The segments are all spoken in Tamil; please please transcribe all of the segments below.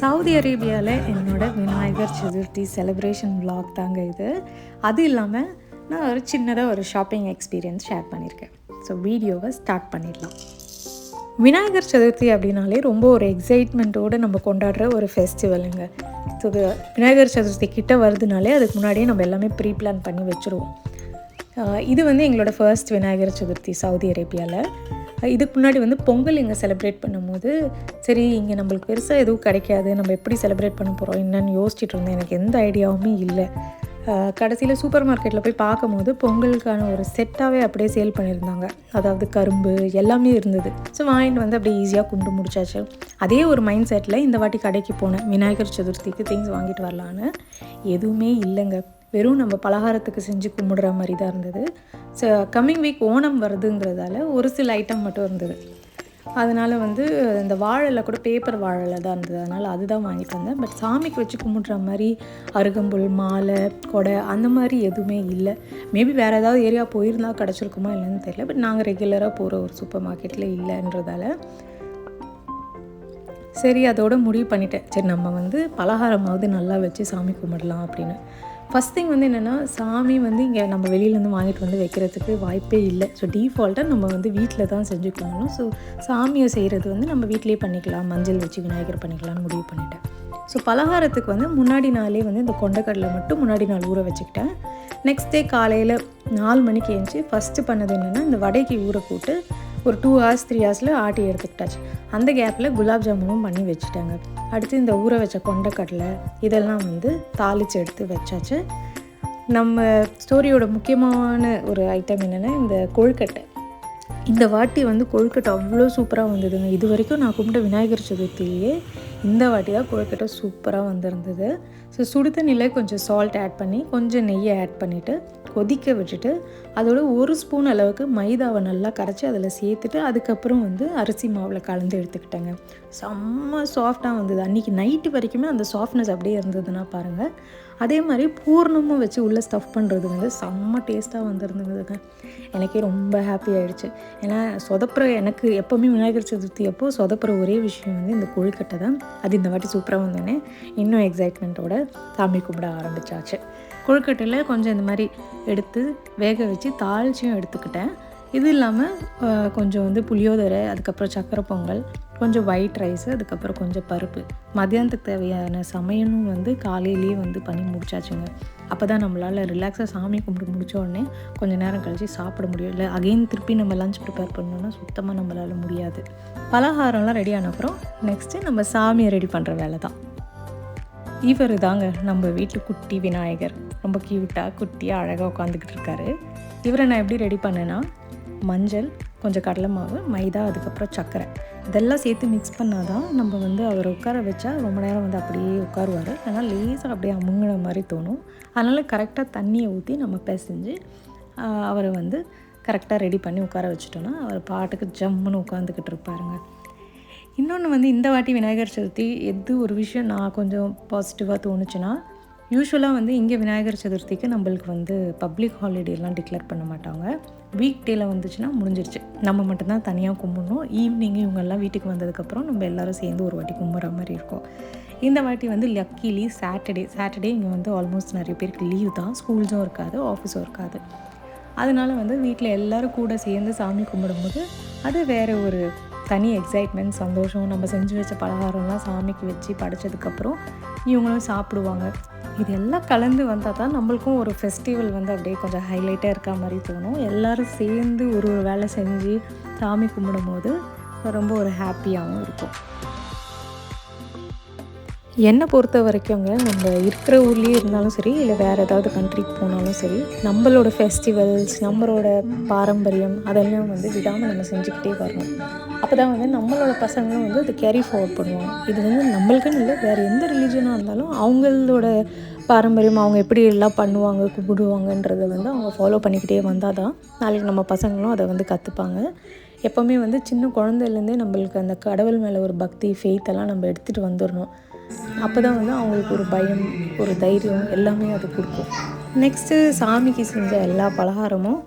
சவுதி அரேபியாவில் என்னோடய விநாயகர் சதுர்த்தி செலிப்ரேஷன் vlog தாங்க இது. அது இல்லாமல் நான் ஒரு சின்னதாக ஒரு ஷாப்பிங் எக்ஸ்பீரியன்ஸ் ஷேர் பண்ணியிருக்கேன். ஸோ வீடியோவை ஸ்டார்ட் பண்ணிடலாம். விநாயகர் சதுர்த்தி அப்படின்னாலே ரொம்ப ஒரு எக்ஸைட்மெண்ட்டோடு நம்ம கொண்டாடுற ஒரு ஃபெஸ்டிவலுங்க. ஸோ விநாயகர் சதுர்த்தி கிட்ட வருதுனாலே அதுக்கு முன்னாடியே நம்ம எல்லாமே ப்ரீ பிளான் பண்ணி வச்சுருவோம். இது எங்களோட ஃபர்ஸ்ட் விநாயகர் சதுர்த்தி சவுதி அரேபியாவில். இதுக்கு முன்னாடி பொங்கல் இங்கே செலிப்ரேட் பண்ணும்போது சரி இங்கே நம்மளுக்கு பெருசாக எதுவும் கிடைக்காது, நம்ம எப்படி செலிப்ரேட் பண்ண போகிறோம் என்னன்னு யோசிச்சுட்டு இருந்தேன். எனக்கு எந்த ஐடியாவுமே இல்லை. கடைசியில் சூப்பர் மார்க்கெட்டில் போய் பார்க்கும்போது பொங்கலுக்கான ஒரு செட்டாகவே அப்படியே சேல் பண்ணியிருந்தாங்க. அதாவது கரும்பு எல்லாமே இருந்தது. ஸோ வாங்கிட்டு அப்படியே ஈஸியாக கும்பிட்டு முடிச்சாச்சு. அதே ஒரு மைண்ட் செட்டில் இந்த வாட்டி கடைக்கு போனேன், விநாயகர் சதுர்த்திக்கு திங்ஸ் வாங்கிட்டு வரலான்னு. எதுவுமே இல்லைங்க. வெறும் நம்ம பலகாரத்துக்கு செஞ்சு கும்பிடுற மாதிரி தான் இருந்தது. ஸோ கம்மிங் வீக் ஓணம் வருதுங்கிறதால ஒரு சில ஐட்டம் மட்டும் இருந்தது. அதனால் இந்த வாழலை கூட பேப்பர் வாழலை தான் இருந்தது. அதனால் அதுதான் வாங்கிட்டு வந்தேன். பட் சாமிக்கு வச்சு கும்பிட்ற மாதிரி அருகம்புல், மாலை, கொடை அந்த மாதிரி எதுவுமே இல்லை. மேபி வேறு ஏதாவது ஏரியா போயிருந்தால் கிடச்சிருக்குமா இல்லைன்னு தெரியல. பட் நாங்கள் ரெகுலராக போகிற ஒரு சூப்பர் மார்க்கெட்டில் இல்லைன்றதால சரி அதோடு முடிவு பண்ணிட்டேன். சரி நம்ம பலகாரமாவது நல்லா வச்சு சாமி கும்பிடலாம் அப்படின்னு. ஃபஸ்ட் திங் என்னென்னா, சாமி இங்கே நம்ம வெளியிலேருந்து வாங்கிட்டு வைக்கிறதுக்கு வாய்ப்பே இல்லை. ஸோ டீஃபால்ட்டாக நம்ம வீட்டில் தான் செஞ்சு கும்பிடணும். ஸோ சாமியை செய்கிறது நம்ம வீட்டிலே பண்ணிக்கலாம், மஞ்சள் வச்சு விநாயகர் பண்ணிக்கலாம்னு முடிவு பண்ணிட்டேன். ஸோ பலகாரத்துக்கு முன்னாடி நாளே இந்த கொண்டைக்கடலை மட்டும் முன்னாடி நாள் ஊற வச்சுக்கிட்டேன். நெக்ஸ்ட் டே காலையில் 4 மணிக்கு எழுந்துச்சி ஃபஸ்ட்டு பண்ணது என்னென்னா, இந்த வடைக்கு ஊற போட்டு ஒரு 2 hours 3 hours ஆட்டி எடுத்துக்கிட்டாச்சு. அந்த கேப்பில் குலாப் ஜாமுனும் பண்ணி வச்சுட்டாங்க. அடுத்து இந்த ஊற வச்ச கொண்டைக்கடலை இதெல்லாம் தாளித்து எடுத்து வச்சாச்சு. நம்ம ஸ்டோரியோட முக்கியமான ஒரு ஐட்டம் என்னென்னா, இந்த கொழுக்கட்டை. இந்த வாட்டி கொழுக்கட்டை அவ்வளோ சூப்பராக வந்ததுங்க. இது வரைக்கும் நான் கும்பிட்ட விநாயகர் சதுர்த்திலேயே இந்த வாட்டி தான் கொழுக்கட்டை சூப்பராக வந்திருந்தது. ஸோ சுடு தண்ணியில் கொஞ்சம் சால்ட் ஆட் பண்ணி கொஞ்சம் நெய்யை ஆட் பண்ணிவிட்டு கொதிக்க விட்டுட்டு அதோட 1 ஸ்பூன் அளவுக்கு மைதாவை நல்லா கரைச்சி அதில் சேர்த்துட்டு அதுக்கப்புறம் அரிசி மாவில் கலந்து எடுத்துக்கிட்டேங்க. செம்ம சாஃப்டாக வந்தது. அன்றைக்கி நைட்டு வரைக்குமே அந்த சாஃப்ட்னஸ் அப்படியே இருந்ததுன்னா பாருங்கள். அதே மாதிரி பூர்ணமும் வச்சு உள்ளே ஸ்டஃப் பண்ணுறது செம்ம டேஸ்ட்டாக வந்துருந்துங்க. எனக்கே ரொம்ப ஹாப்பி ஆகிடுச்சு. ஏன்னா எனக்கு எப்போவுமே விநாயகர் சதுர்த்தி அப்போது சொதப்புற ஒரே விஷயம் இந்த கொழுக்கட்டை தான். அது இந்த வாட்டி சூப்பராக வந்தோடனே இன்னும் எக்ஸைட்மெண்ட்டோட சாமி கும்பிட ஆரம்பித்தாச்சு. கொழுக்கட்டையில் கொஞ்சம் இந்த மாதிரி எடுத்து வேக வச்சு தாளிச்சியும் எடுத்துக்கிட்டேன். இது இல்லாமல் கொஞ்சம் புளியோதரை, அதுக்கப்புறம் சக்கரை பொங்கல், கொஞ்சம் ஒயிட் ரைஸு, அதுக்கப்புறம் கொஞ்சம் பருப்பு. மதியானத்துக்கு தேவையான சமையலும் காலையிலேயே பண்ணி முடிச்சாச்சுங்க. அப்போ தான் நம்மளால் ரிலாக்ஸாக சாமி கும்பிட்டு முடித்த உடனே கொஞ்சம் நேரம் கழித்து சாப்பிட முடியும். இல்லை அகெயின் திருப்பி நம்ம லஞ்ச் ப்ரிப்பேர் பண்ணோன்னா சுத்தமாக நம்மளால் முடியாது. பலகாரம்லாம் ரெடி ஆன அப்புறம் நெக்ஸ்ட்டு நம்ம சாமியை ரெடி பண்ணுற வேலை தான். இவர் தாங்க நம்ம வீட்டில் குட்டி விநாயகர். ரொம்ப க்யூட்டாக குட்டியாக அழகாக உட்காந்துக்கிட்டு இருக்காரு. இவரை நான் எப்படி ரெடி பண்ணேன்னா, மஞ்சள், கொஞ்சம் கடலை மாவு, மைதா, அதுக்கப்புறம் சர்க்கரை இதெல்லாம் சேர்த்து மிக்ஸ் பண்ணால் தான் நம்ம அவரை உட்கார வச்சா ரொம்ப நேரம் அப்படியே உட்காருவார். அதனால் லேசாக அப்படியே அமுங்கின மாதிரி தோணும். அதனால் கரெக்டாக தண்ணியை ஊற்றி நம்ம பிசைஞ்சு அவரை கரெக்டாக ரெடி பண்ணி உட்கார வச்சுட்டோன்னா அவர் பாட்டுக்கு ஜம்முன்னு உட்காந்துக்கிட்டு இருப்பாருங்க. இன்னொன்று இந்த வாட்டி விநாயகர் சதுர்த்தி எது ஒரு விஷயம் நான் கொஞ்சம் பாசிட்டிவாக தோணுச்சுன்னா, யூஸ்வலாக இங்கே விநாயகர் சதுர்த்திக்கு நம்மளுக்கு பப்ளிக் ஹாலிடேலாம் டிக்ளேர் பண்ண மாட்டாங்க. வீக் டேயில் வந்துச்சுன்னா முடிஞ்சிருச்சு. நம்ம மட்டும்தான் தனியாக கும்பிடணும். ஈவினிங் இவங்கெல்லாம் வீட்டுக்கு வந்ததுக்கப்புறம் நம்ம எல்லோரும் சேர்ந்து ஒரு வாட்டி கும்பிட்ற மாதிரி இருக்கும். இந்த வாட்டி லக்கிலி சாட்டர்டே இங்கே ஆல்மோஸ்ட் நிறைய பேருக்கு லீவ் தான். ஸ்கூல்ஸும் இருக்காது, ஆஃபீஸும் இருக்காது. அதனால் வீட்டில் எல்லோரும் கூட சேர்ந்து சாமி கும்பிடும்போது அது வேறு ஒரு தனி எக்ஸைட்மெண்ட், சந்தோஷம். நம்ம செஞ்சு வச்ச பலகாரம்லாம் சாமிக்கு வச்சு படைச்சதுக்கப்புறம் இவங்களும் சாப்பிடுவாங்க. இது எல்லாம் கலந்து வந்தால் தான் நம்மளுக்கும் ஒரு ஃபெஸ்டிவல் அப்படியே கொஞ்சம் ஹைலைட்டாக இருக்க மாதிரி தோணும். எல்லோரும் சேர்ந்து ஒரு வேலை செஞ்சு சாமி கும்பிடும் போது ரொம்ப ஒரு ஹாப்பியாகவும் இருக்கும். என்னை பொறுத்த வரைக்குங்க, நம்ம இருக்கிற ஊர்லேயே இருந்தாலும் சரி, இல்லை வேறு ஏதாவது கண்ட்ரிக்கு போனாலும் சரி, நம்மளோட ஃபெஸ்டிவல்ஸ், நம்மளோட பாரம்பரியம் அதெல்லாம் விடாமல் நம்ம செஞ்சுக்கிட்டே வரணும். அப்போ தான் நம்மளோட பசங்களும் அது கேரி ஃபார்வர்ட் பண்ணுவாங்க. இது நம்மளுக்குன்னு இல்லை, வேறு எந்த ரிலீஜனாக இருந்தாலும் அவங்களோட பாரம்பரியம் அவங்க எப்படி எல்லாம் பண்ணுவாங்க, கும்பிடுவாங்கன்றதை அவங்க ஃபாலோ பண்ணிக்கிட்டே வந்தால் தான் நாளைக்கு நம்ம பசங்களும் அதை கற்றுப்பாங்க. எப்போவுமே சின்ன குழந்தையிலேருந்தே நம்மளுக்கு அந்த கடவுள் மேலே ஒரு பக்தி, ஃபெய்த்தெல்லாம் நம்ம எடுத்துகிட்டு வந்துடணும். அப்போ தான் அவங்களுக்கு ஒரு பயம், ஒரு தைரியம் எல்லாமே அது கொடுக்கும். நெக்ஸ்ட்டு சாமிக்கு செஞ்ச எல்லா பலகாரமும்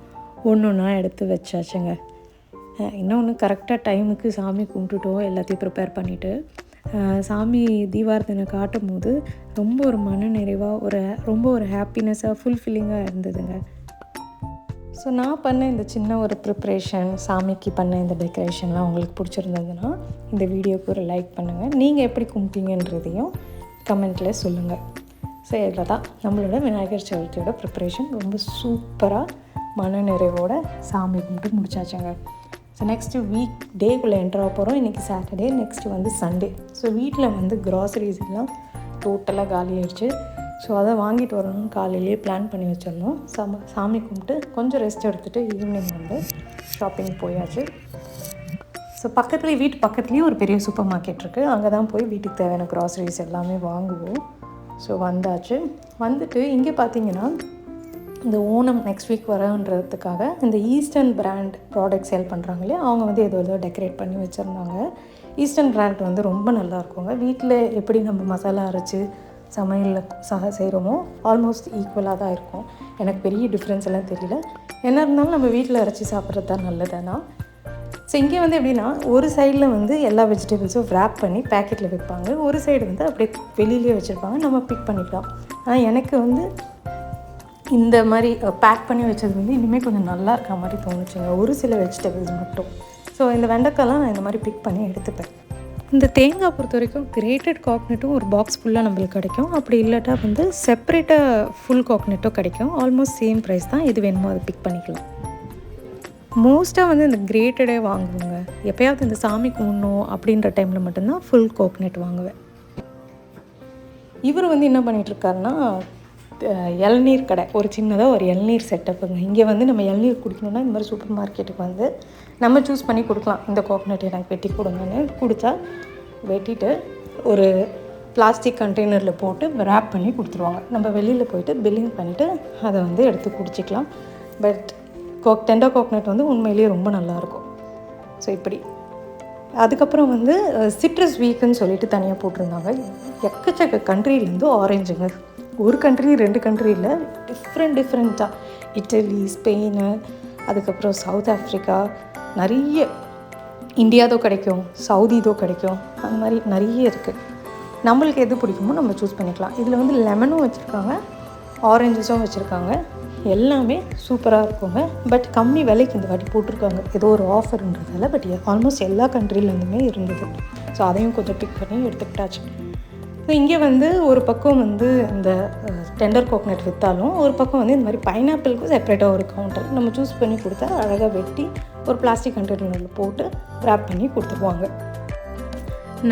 ஒன்றா எடுத்து வச்சாச்சுங்க. இன்னொன்று கரெக்டாக டைமுக்கு சாமி கும்பிட்டுட்டோம், எல்லாத்தையும் ப்ரிப்பேர் பண்ணிவிட்டு சாமி தீபாரதனை காட்டும் போது ரொம்ப ஒரு மன நிறைவாக ரொம்ப ஒரு ஹாப்பினஸ்ஸாக ஃபுல்ஃபில்லிங்காக இருந்ததுங்க. ஸோ நான் பண்ண இந்த சின்ன ஒரு ப்ரிப்ரேஷன், சாமிக்கு பண்ண இந்த டெக்கரேஷன்லாம் உங்களுக்கு பிடிச்சிருந்ததுன்னா இந்த வீடியோக்கு ஒரு லைக் பண்ணுங்கள். நீங்கள் எப்படி கும்பிட்டீங்கன்றதையும் கமெண்ட்டில் சொல்லுங்கள். ஸோ இதில் தான் நம்மளோட விநாயகர் சதுர்த்தியோட ப்ரிப்ரேஷன் ரொம்ப சூப்பராக மன நிறைவோட சாமி கும்பிட்டு முடிச்சாச்சுங்க. ஸோ நெக்ஸ்ட்டு வீக் டேக்குள்ளே என்ட்ராக போகிறோம். இன்றைக்கி சாட்டர்டே, நெக்ஸ்ட்டு வந்து சண்டே. ஸோ வீட்டில் வந்து க்ராசரிஸ் எல்லாம் டோட்டலாக காலி ஆகிடுச்சு. ஸோ அதை வாங்கிட்டு வரணும்னு காலையிலேயே பிளான் பண்ணி வச்சிடணும். சாமி கும்பிட்டு கொஞ்சம் ரெஸ்ட் எடுத்துகிட்டு ஈவினிங் வந்து ஷாப்பிங் போயாச்சு. ஸோ வீட்டு பக்கத்துலேயே ஒரு பெரிய சூப்பர் மார்க்கெட் இருக்குது. அங்கே தான் போய் வீட்டுக்கு தேவையான க்ராசரிஸ் எல்லாமே வாங்குவோம். ஸோ வந்தாச்சு. வந்துட்டு இங்கே பார்த்தீங்கன்னா இந்த ஓணம் நெக்ஸ்ட் வீக் வரன்றதுக்காக இந்த ஈஸ்டர்ன் பிராண்ட் ப்ராடக்ட் சேல் பண்ணுறாங்க இல்லையா, அவங்க வந்து ஏதோ டெக்கரேட் பண்ணி வச்சுருந்தாங்க. ஈஸ்டர்ன் பிராண்ட் வந்து ரொம்ப நல்லா இருக்குங்க. வீட்டில் எப்படி நம்ம மசாலா அரைச்சி சமையலில் செய்கிறோமோ ஆல்மோஸ்ட் ஈக்குவலாக தான் இருக்கும். எனக்கு பெரிய டிஃப்ரென்ஸ் எல்லாம் தெரியல. என்ன இருந்தாலும் நம்ம வீட்டில் அரைச்சி சாப்பிட்றது தான் நல்லதுன்னா. ஸோ இங்கே வந்து எப்படின்னா ஒரு சைடில் வந்து எல்லா வெஜிடபிள்ஸும் ரேப் பண்ணி பேக்கெட்டில் வைப்பாங்க, ஒரு சைடு வந்து அப்படியே வெளியிலே வச்சுருப்பாங்க, நம்ம பிக் பண்ணிக்கலாம். ஆனால் எனக்கு வந்து இந்த மாதிரி பேக் பண்ணி வச்சது வந்து இனிமேல் கொஞ்சம் நல்லா இருக்க மாதிரி தோணுச்சுங்க, ஒரு சில வெஜிடபிள்ஸ் மட்டும். ஸோ இந்த வெண்டைக்காய்லாம் நான் இந்த மாதிரி பிக் பண்ணி எடுத்துப்பேன். இந்த தேங்காய் பொறுத்த வரைக்கும் கிரேட்டட் கோகனட்டும் ஒரு பாக்ஸ் ஃபுல்லாக நம்மளுக்கு கிடைக்கும். அப்படி இல்லாட்டா வந்து செப்பரேட்டாக ஃபுல் கோகனட்டும் கிடைக்கும். ஆல்மோஸ்ட் சேம் ப்ரைஸ் தான். எது வேணுமோ அதை பிக் பண்ணிக்கலாம். மோஸ்ட்டாக வந்து இந்த கிரேட்டடே வாங்குவோங்க. எப்போயாவது இந்த சாமி கும்பிடணும் அப்படின்ற டைமில் மட்டும்தான் ஃபுல் கோகனட் வாங்குவேன். இவர் வந்து என்ன பண்ணிகிட்ருக்காருன்னா இளநீர் கடை, ஒரு சின்னதாக ஒரு இளநீர் செட்டப்புங்க. இங்கே வந்து நம்ம இளநீர் குடிக்கணுன்னா இந்த மாதிரி சூப்பர் மார்க்கெட்டுக்கு வந்து நம்ம சூஸ் பண்ணி கொடுக்கலாம். இந்த கோகனட் எனக்கு வெட்டி கொடுங்கன்னு கொடுத்தா வெட்டிட்டு ஒரு பிளாஸ்டிக் கண்டெய்னரில் போட்டு ரேப் பண்ணி கொடுத்துருவாங்க. நம்ம வெளியில் போயிட்டு பில்லிங் பண்ணிவிட்டு அதை வந்து எடுத்து குடிச்சிக்கலாம். பட் டெண்டர் கோகனட் வந்து உண்மையிலேயே ரொம்ப நல்லாயிருக்கும். ஸோ இப்படி அதுக்கப்புறம் வந்து சிட்ரஸ் வீக்குன்னு சொல்லிட்டு தனியாக போட்டிருந்தாங்க. எக்கச்சக்க கண்ட்ரிலேருந்து ஆரஞ்சுங்க. ஒரு கண்ட்ரி 2 கண்ட்ரி இல்லை, டிஃப்ரெண்ட்டாக இட்டலி, ஸ்பெயின், அதுக்கப்புறம் சவுத் ஆஃப்ரிக்கா, நிறைய இந்தியாதோ கிடைக்கும், சவுதிதோ கிடைக்கும், அந்த மாதிரி நிறைய இருக்குது. நம்மளுக்கு எது பிடிக்குமோ நம்ம சூஸ் பண்ணிக்கலாம். இதில் வந்து லெமனும் வச்சுருக்காங்க, ஆரஞ்சஸும் வச்சுருக்காங்க. எல்லாமே சூப்பராக இருக்குங்க. பட் கம்மி விலைக்கு இந்த வாட்டி போட்டிருக்காங்க, ஏதோ ஒரு ஆஃபர்ன்றதால. பட் ஆல்மோஸ்ட் எல்லா கண்ட்ரிலேருந்துமே இருந்தது. ஸோ அதையும் கொஞ்சம் பிக் பண்ணி எடுத்துக்கிட்டாச்சு. ஸோ இங்கே வந்து ஒரு பக்கம் வந்து இந்த டெண்டர் கோகனட் விற்றாலும் ஒரு பக்கம் வந்து இந்த மாதிரி பைனாப்பிளுக்கும் செப்பரேட்டாக ஒரு கவுண்டர் நம்ம சூஸ் பண்ணி கொடுத்தா அழகாக வெட்டி ஒரு பிளாஸ்டிக் கண்டெய்னரில் போட்டு ரேப் பண்ணி கொடுத்துருவாங்க.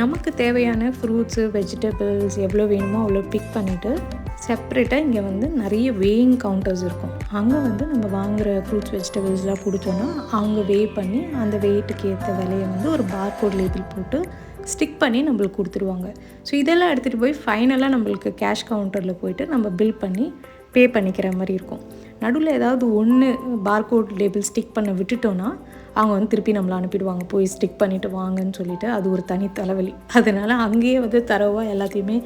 நமக்கு தேவையான ஃப்ரூட்ஸு, வெஜிடபிள்ஸ் எவ்வளோ வேணுமோ அவ்வளோ பிக் பண்ணிவிட்டு செப்ரேட்டாக இங்கே வந்து நிறைய வேயிங் கவுண்டர்ஸ் இருக்கும். அங்கே வந்து நம்ம வாங்குகிற ஃப்ரூட்ஸ், வெஜிடபிள்ஸ்லாம் பிடிச்சோன்னா அவங்க வே பண்ணி அந்த வெயிட்டுக்கு ஏற்ற விலையை வந்து ஒரு பார்கோட் லேபிள் போட்டு ஸ்டிக் பண்ணி நம்மளுக்கு கொடுத்துருவாங்க. ஸோ இதெல்லாம் எடுத்துகிட்டு போய் ஃபைனலாக நம்மளுக்கு கேஷ் கவுண்டரில் போய்ட்டு நம்ம பில் பண்ணி பே பண்ணிக்கிற மாதிரி இருக்கும். நடுவில் ஏதாவது ஒன்று பார்கோட் லேபிள் ஸ்டிக் பண்ண விட்டுட்டோன்னா அவங்க வந்து திருப்பி நம்மளை அனுப்பிடுவாங்க, போய் ஸ்டிக் பண்ணிவிட்டு வாங்கன்னு சொல்லிவிட்டு. அது ஒரு தனி தலைவலி. அதனால் அங்கேயே வந்து தரவாக எல்லாத்தையுமே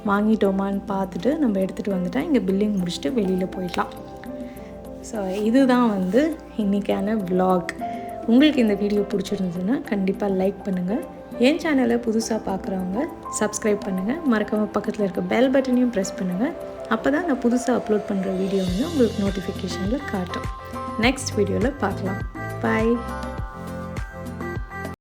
வாங்கிட்டோமான்னு பார்த்துட்டு நம்ம எடுத்துகிட்டு வந்துட்டால் இங்கே பில்லிங் முடிச்சுட்டு வெளியில் போயிடலாம். ஸோ இதுதான் வந்து இன்றைக்கான விலாக். உங்களுக்கு இந்த வீடியோ பிடிச்சிருந்ததுன்னா கண்டிப்பாக லைக் பண்ணுங்கள். என் சேனலை புதுசாக பார்க்குறவங்க சப்ஸ்கிரைப் பண்ணுங்கள். மறக்காமல் பக்கத்தில் இருக்க பெல் பட்டனையும் ப்ரெஸ் பண்ணுங்கள். அப்போ தான் நான் புதுசாக அப்லோட் பண்ணுற வீடியோ வந்து உங்களுக்கு நோட்டிஃபிகேஷனில் காட்டும். நெக்ஸ்ட் வீடியோவில் பார்க்கலாம். பாய்.